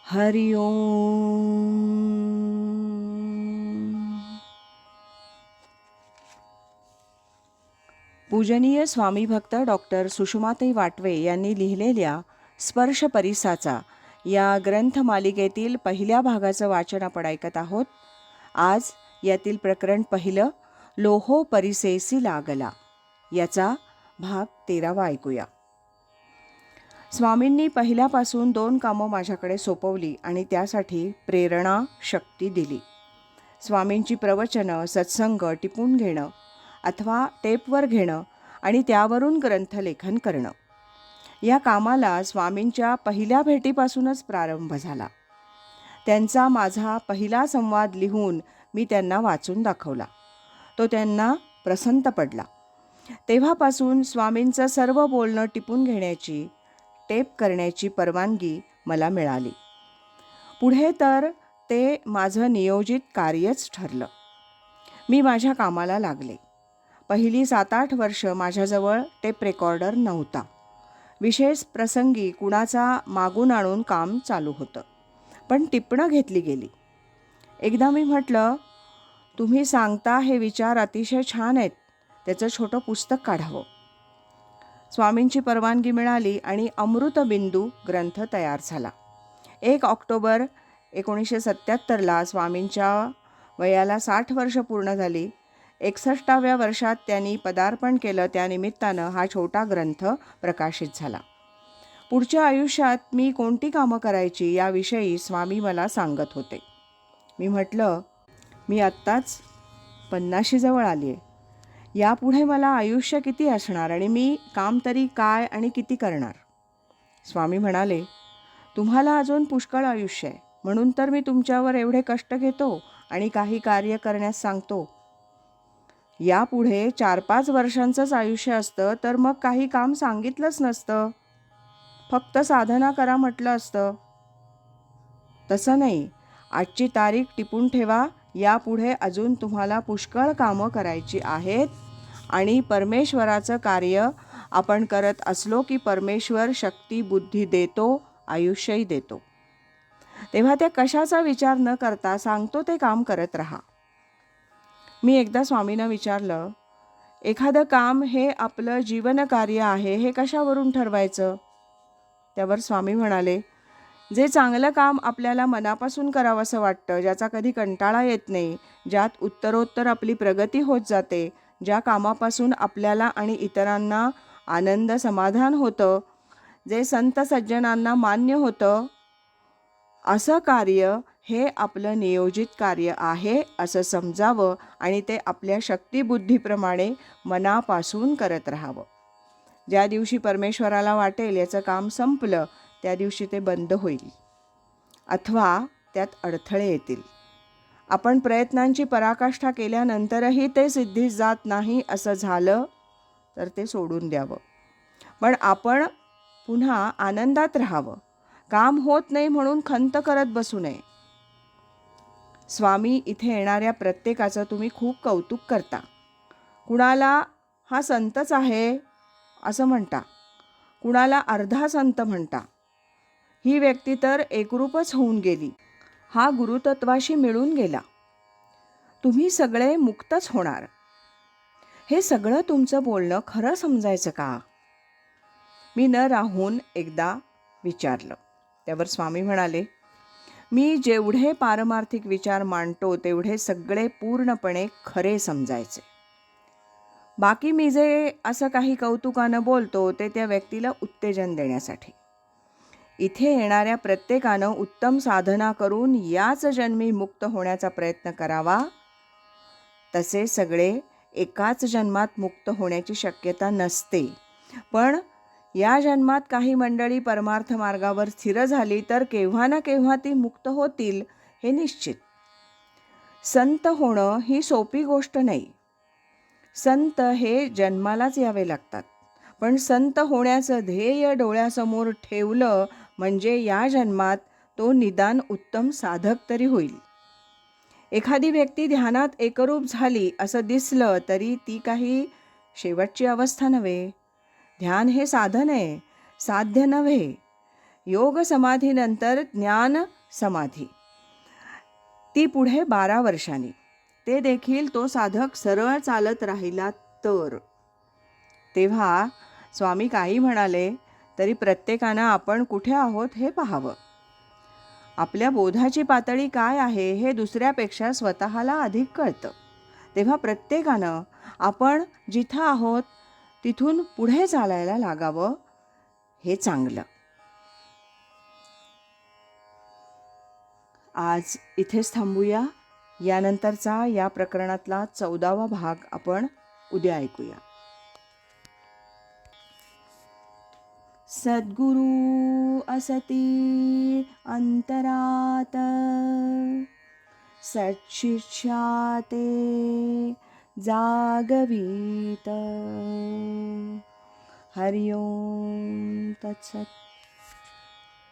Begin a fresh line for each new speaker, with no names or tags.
हरि ओम. पूजनीय स्वामी भक्त डॉक्टर सुषमाताई वाटवे यांनी लिहिलेल्या स्पर्श परिसाचा या ग्रंथमालिकेतील पहिल्या भागाचं वाचन आपण ऐकत आहोत. आज यातील प्रकरण पहिलं, लोहो परिसेसी लागला, याचा भाग 13वा ऐकूया. स्वामींनी पहिल्यापासून 2 कामं माझ्याकडे सोपवली आणि त्यासाठी प्रेरणा, शक्ती दिली. स्वामींची प्रवचनं, सत्संग टिपून घेणं अथवा टेपवर घेणं आणि त्यावरून ग्रंथलेखन करणं. या कामाला स्वामींच्या पहिल्या भेटीपासूनच प्रारंभ झाला. त्यांचा माझा पहिला संवाद लिहून मी त्यांना वाचून दाखवला. तो त्यांना प्रसन्न पडला. तेव्हापासून स्वामींचं सर्व बोलणं टिपून घेण्याची, टेप करण्याची परवानगी मला मिळाली. पुढे तर ते माझं नियोजित कार्यच ठरलं. मी माझ्या कामाला लागले. पहिली 7-8 वर्ष माझ्याजवळ टेप रेकॉर्डर नव्हता. विशेष प्रसंगी कुणाचा मागून आणून काम चालू होतं, पण टिपणं घेतली गेली. एकदा मी म्हटलं, तुम्ही सांगता हे विचार अतिशय छान आहेत, त्याचं छोटं पुस्तक काढावं. स्वामींची परवानगी मिळाली आणि अमृतबिंदू ग्रंथ तयार झाला. 1 ऑक्टोबर 1977ला स्वामींच्या वयाला 60 वर्ष पूर्ण झाली. 61व्या वर्षात त्यांनी पदार्पण केलं. त्यानिमित्तानं हा छोटा ग्रंथ प्रकाशित झाला. पुढच्या आयुष्यात मी कोणती कामं करायची याविषयी स्वामी मला सांगत होते. मी म्हटलं, मी आत्ताच 50शी जवळ आली आहे. यापुढे मला आयुष्य किती असणार आणि मी काम तरी काय आणि किती करणार? स्वामी म्हणाले, तुम्हाला अजून पुष्कळ आयुष्य आहे, म्हणून तर मी तुमच्यावर एवढे कष्ट घेतो आणि काही कार्य करण्यास सांगतो. यापुढे 4-5 वर्षांचंच आयुष्य असतं तर मग काही काम सांगितलंच नसतं, फक्त साधना करा म्हटलं असतं. तसं नाही. आजची तारीख टिपून ठेवा. यापुढे अजून तुम्हाला पुष्कळ कामं करायची आहेत आणि परमेश्वराचं कार्य आपण करत असलो की परमेश्वर शक्ती बुद्धी देतो, आयुष्यही देतो. तेव्हा त्या कशाचा विचार न करता सांगतो ते काम करत राहा. मी एकदा स्वामींना विचारलं, एखादं काम हे आपलं जीवनकार्य आहे हे कशावरून ठरवायचं? त्यावर स्वामी म्हणाले, जे चांगलं काम आपल्याला मनापासून करावंसं वाटतं, ज्याचा कधी कंटाळा येत नाही, ज्यात उत्तरोत्तर आपली प्रगती होत जाते, ज्या कामापासून आपल्याला आणि इतरांना आनंद समाधान होतं, जे संत सज्जनांना मान्य होतं, असं कार्य हे आपलं नियोजित कार्य आहे असं समजावं आणि ते आपल्या शक्तिबुद्धीप्रमाणे मनापासून करत राहावं. ज्या दिवशी परमेश्वराला वाटेल याचं काम संपलं, त्या दिवशी ते बंद होईल अथवा त्यात अडथळे येतील. आपण प्रयत्नांची पराकाष्ठा केल्यानंतरही ते सिद्धीस जात नाही असं झालं तर ते सोडून द्यावं. पण आपण पुन्हा आनंदात राहावं. काम होत नाही म्हणून खंत करत बसू नये. स्वामी इथे येणाऱ्या प्रत्येकाचं तुम्ही खूप कौतुक करता. कुणाला हा संतच आहे असं म्हणता, कुणाला अर्धा संत म्हणता. ही व्यक्ती तर एकरूपच होऊन गेली, हा गुरुतत्वाशी मिळून गेला. तुम्ही सगळे मुक्तच होणार. हे सगळं तुमचं बोलणं खरं समजायचं का? मी न राहून एकदा विचारलं. त्यावर स्वामी म्हणाले, मी जेवढे पारमार्थिक विचार मांडतो तेवढे सगळे पूर्णपणे खरे समजायचे. बाकी मी जे असं काही कौतुकानं बोलतो ते त्या व्यक्तीला उत्तेजन देण्यासाठी. इथे येणाऱ्या प्रत्येकानं उत्तम साधना करून याच जन्मी मुक्त होण्याचा प्रयत्न करावा. तसे सगळे एकाच जन्मात मुक्त होण्याची शक्यता नसते, पण या जन्मात काही मंडळी परमार्थ मार्गावर स्थिर झाली तर केव्हा ना केव्हा ती मुक्त होतील हे निश्चित. संत होणं ही सोपी गोष्ट नाही. संत हे जन्मालाच यावे लागतात, पण संत होण्याचं ध्येय डोळ्यासमोर ठेवलं म्हणजे या जन्मात तो निदान उत्तम साधक तरी होईल. एखादी व्यक्ती ध्यानात एकरूप झाली असं दिसलं तरी ती काही शेवटची अवस्था नव्हे. ध्यान हे साधन आहे, साध्य नव्हे. योग समाधीनंतर ज्ञान समाधी, ती पुढे 12 वर्षांनी. ते देखील तो साधक सरळ चालत राहिला तर. तेव्हा स्वामी काही म्हणाले तरी प्रत्येकानं आपण कुठे आहोत हे पाहावं. आपल्या बोधाची पातळी काय आहे हे दुसऱ्यापेक्षा स्वतःला अधिक कळतं. तेव्हा प्रत्येकानं आपण जिथं आहोत तिथून पुढे चालायला लागावं, हे चांगलं. आज इथेच थांबूया. यानंतरचा या प्रकरणातला 14वा भाग आपण उद्या ऐकूया. सद्गुरु असती अंतरात, सत्शिष्या ते जागवीत. हरि ओम तत्सत.